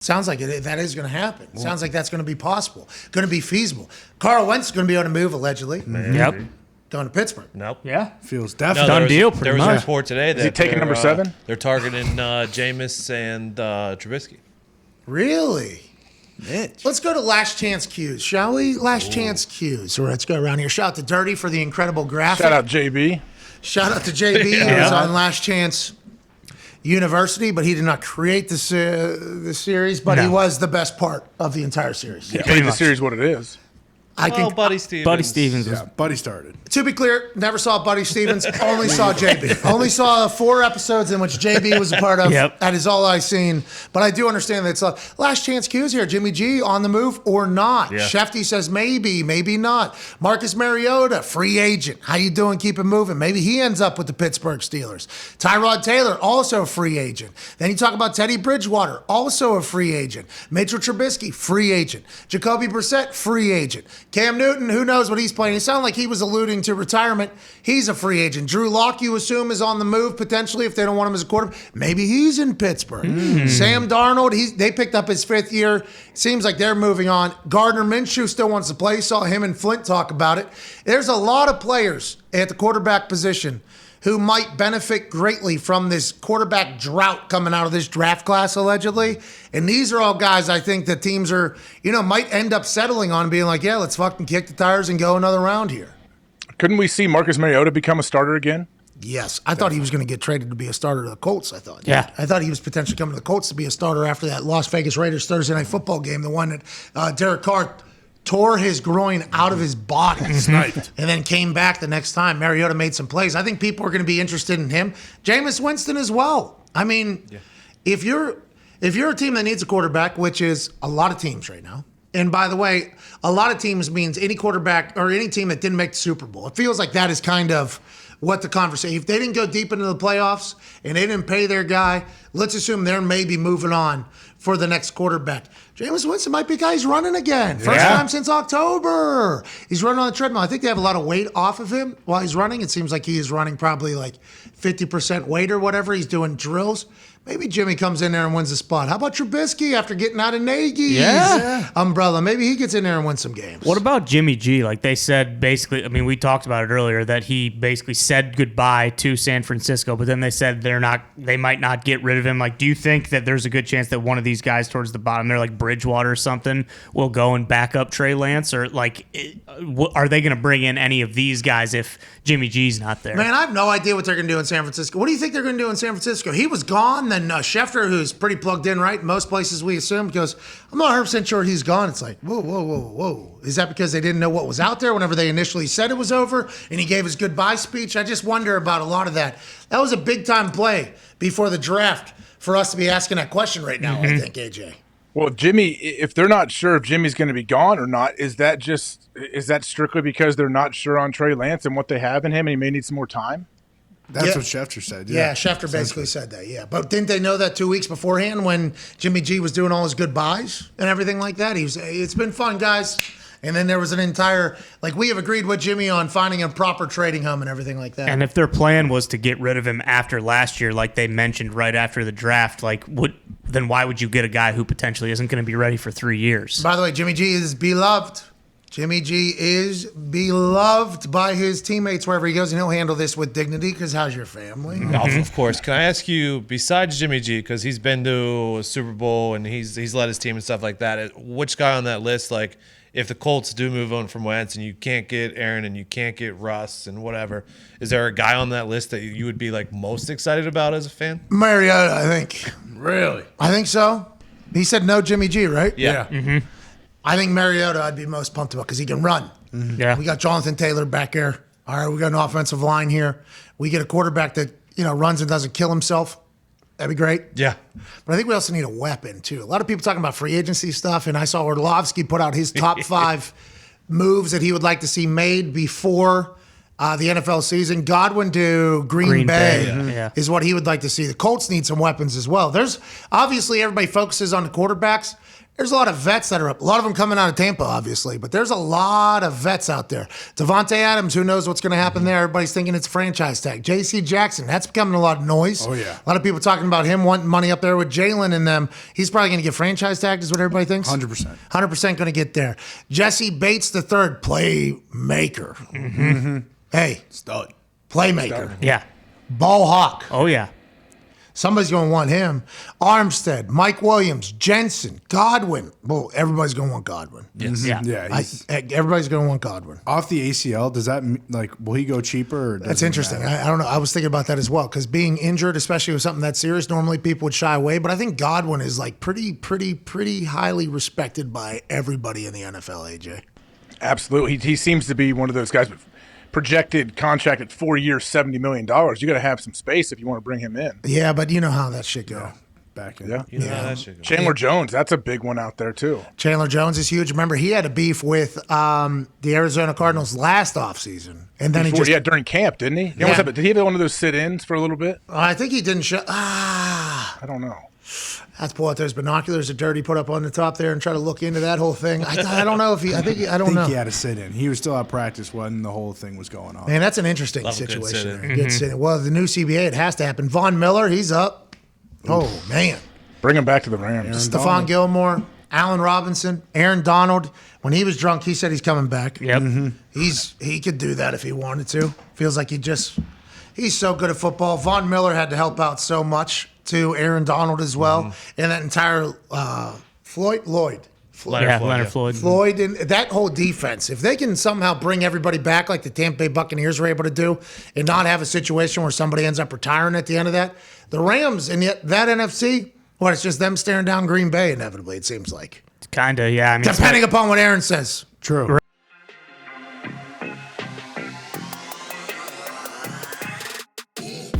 Sounds like that is going to happen. Sounds like that's going to be possible, going to be feasible. Carl Wentz is going to be able to move, allegedly. Yep. Going to Pittsburgh. Nope. Yeah. Feels definitely Done deal, There pretty was a much. report today that Is he taking number 7? They're targeting Jameis and Trubisky. Really? Mitch. Let's go to last chance cues, shall we? Last chance cues. So let's go around here. Shout out to Dirty for the incredible graphic. Shout out JB. Shout out to JB, who was on Last Chance University, but he did not create this series, but he was the best part of the entire series. He made the series what it is. I Well, think, Buddy Stevens. Buddy Stevens was Yeah, Buddy started. to be clear, never saw Buddy Stevens, only saw JB. Only saw 4 episodes in which JB was a part of. Yep. That is all I've seen. But I do understand that it's last chance cues here. Jimmy G on the move or not? Yeah. Shefty says maybe, maybe not. Marcus Mariota, free agent. How you doing? Keep it moving. Maybe he ends up with the Pittsburgh Steelers. Tyrod Taylor, also a free agent. Then you talk about Teddy Bridgewater, also a free agent. Mitchell Trubisky, free agent. Jacoby Brissett, free agent. Cam Newton, who knows what he's playing? It sounded like he was alluding to retirement. He's a free agent. Drew Lock, you assume, is on the move potentially if they don't want him as a quarterback. Maybe he's in Pittsburgh. Sam Darnold, they picked up his 5th year. Seems like they're moving on. Gardner Minshew still wants to play. Saw him and Flint talk about it. There's a lot of players at the quarterback position who might benefit greatly from this quarterback drought coming out of this draft class, allegedly. And these are all guys I think that teams are, might end up settling on and being like, yeah, let's fucking kick the tires and go another round here. Couldn't we see Marcus Mariota become a starter again? Yes. I thought he was going to get traded to be a starter to the Colts, I thought. Yeah. I thought he was potentially coming to the Colts to be a starter after that Las Vegas Raiders Thursday Night Football game, the one that Derek Carr tore his groin out of his body. Sniped. And then came back the next time. Mariota made some plays. I think people are going to be interested in him. Jameis Winston as well. I mean, if you're a team that needs a quarterback, which is a lot of teams right now, and by the way, a lot of teams means any quarterback or any team that didn't make the Super Bowl. It feels like that is kind of what the conversation. If they didn't go deep into the playoffs and they didn't pay their guy, let's assume they're maybe moving on for the next quarterback. Jameis Winston might be a guy who's running again. First time since October. He's running on the treadmill. I think they have a lot of weight off of him while he's running. It seems like he is running probably like 50% weight or whatever. He's doing drills. Maybe Jimmy comes in there and wins the spot. How about Trubisky after getting out of Nagy's umbrella? Maybe he gets in there and wins some games. What about Jimmy G? Like they said, basically, I mean, we talked about it earlier that he basically said goodbye to San Francisco, but then they said they might not get rid of him. Like, do you think that there's a good chance that one of these guys towards the bottom there, like Bridgewater or something, will go and back up Trey Lance? Or like, are they going to bring in any of these guys if Jimmy G's not there? Man, I have no idea what they're going to do in San Francisco. What do you think they're going to do in San Francisco? He was gone. Then Schefter, who's pretty plugged in, right? Most places we assume, goes, I'm not 100% sure he's gone. It's like, whoa. Is that because they didn't know what was out there whenever they initially said it was over and he gave his goodbye speech? I just wonder about a lot of that. That was a big-time play before the draft for us to be asking that question right now, I think, AJ. Well, Jimmy, if they're not sure if Jimmy's going to be gone or not, is that strictly because they're not sure on Trey Lance and what they have in him and he may need some more time? That's what Schefter said. Yeah, Schefter basically said that, yeah. But didn't they know that 2 weeks beforehand when Jimmy G was doing all his goodbyes and everything like that? It's been fun, guys. And then there was an entire, we have agreed with Jimmy on finding a proper trading home and everything like that. And if their plan was to get rid of him after last year, like they mentioned right after the draft, then why would you get a guy who potentially isn't going to be ready for 3 years? By the way, Jimmy G is beloved. Jimmy G is beloved by his teammates wherever he goes, and he'll handle this with dignity because how's your family? Of course. Can I ask you, besides Jimmy G, because he's been to a Super Bowl and he's led his team and stuff like that, which guy on that list, if the Colts do move on from Wentz and you can't get Aaron and you can't get Russ and whatever, is there a guy on that list that you would be most excited about as a fan? Mariota, I think. Really? I think so. He said no Jimmy G, right? Yeah. Mm-hmm. I think Mariota I'd be most pumped about because he can run. Yeah. We got Jonathan Taylor back there. All right, we got an offensive line here. We get a quarterback that, runs and doesn't kill himself. That'd be great. Yeah. But I think we also need a weapon, too. A lot of people talking about free agency stuff, and I saw Orlovsky put out his top 5 moves that he would like to see made before the NFL season. Godwin to Green Bay is what he would like to see. The Colts need some weapons as well. There's obviously everybody focuses on the quarterbacks. There's a lot of vets that are up. A lot of them coming out of Tampa, obviously, but there's a lot of vets out there. Devontae Adams, who knows what's going to happen there? Everybody's thinking it's a franchise tag. J.C. Jackson, that's becoming a lot of noise. Oh, yeah. A lot of people talking about him wanting money up there with Jalen and them. He's probably going to get franchise tagged, is what everybody thinks? 100%. 100% going to get there. Jesse Bates III, playmaker. Mm-hmm. Hey, Stud. playmaker. Yeah. Ball hawk. Oh, yeah. Somebody's going to want him. Armstead, Mike Williams, Jensen, Godwin. Well, everybody's going to want Godwin. Yes. Yeah. Yeah. He's Everybody's going to want Godwin. off the ACL. Does that will he go cheaper? Or That's interesting. I don't know. I was thinking about that as well because being injured, especially with something that serious, normally people would shy away. But I think Godwin is like pretty highly respected by everybody in the NFL. AJ. Absolutely. He seems to be one of those guys with projected contract at 4 years, $70 million. You got to have some space if you want to bring him in. Yeah, but you know how that shit go. back in. Yeah. You know how that shit goes. Chandler Jones, that's a big one out there too. Chandler Jones is huge. Remember, he had a beef with the Arizona Cardinals last offseason. And then Before, during camp, didn't he? He almost Yeah. did he have one of those sit-ins for a little bit? I think he didn't show. I don't know. Let's pull out those binoculars that Dirty put up on the top there and try to look into that whole thing. I don't know if he. I don't know. He had to sit in. He was still at practice when the whole thing was going on. Man, that's an interesting Love a good situation. sit-in. there. Good sit-in. Well, the new CBA, it has to happen. Von Miller, he's up. Oh, man. Bring him back to the Rams. Stephon Donald. Gilmore, Allen Robinson, Aaron Donald. When he was drunk, he said he's coming back. Yep. He could do that if he wanted to. Feels like he's so good at football. Von Miller had to help out so much to Aaron Donald as well. And that entire Lloyd. Leonard Floyd. Floyd and that whole defense, if they can somehow bring everybody back like the Tampa Bay Buccaneers were able to do and not have a situation where somebody ends up retiring at the end of that, the Rams and yet that NFC, well, it's just them staring down Green Bay inevitably, it seems like. Kind of, yeah. I mean, Depending upon what Aaron says. True.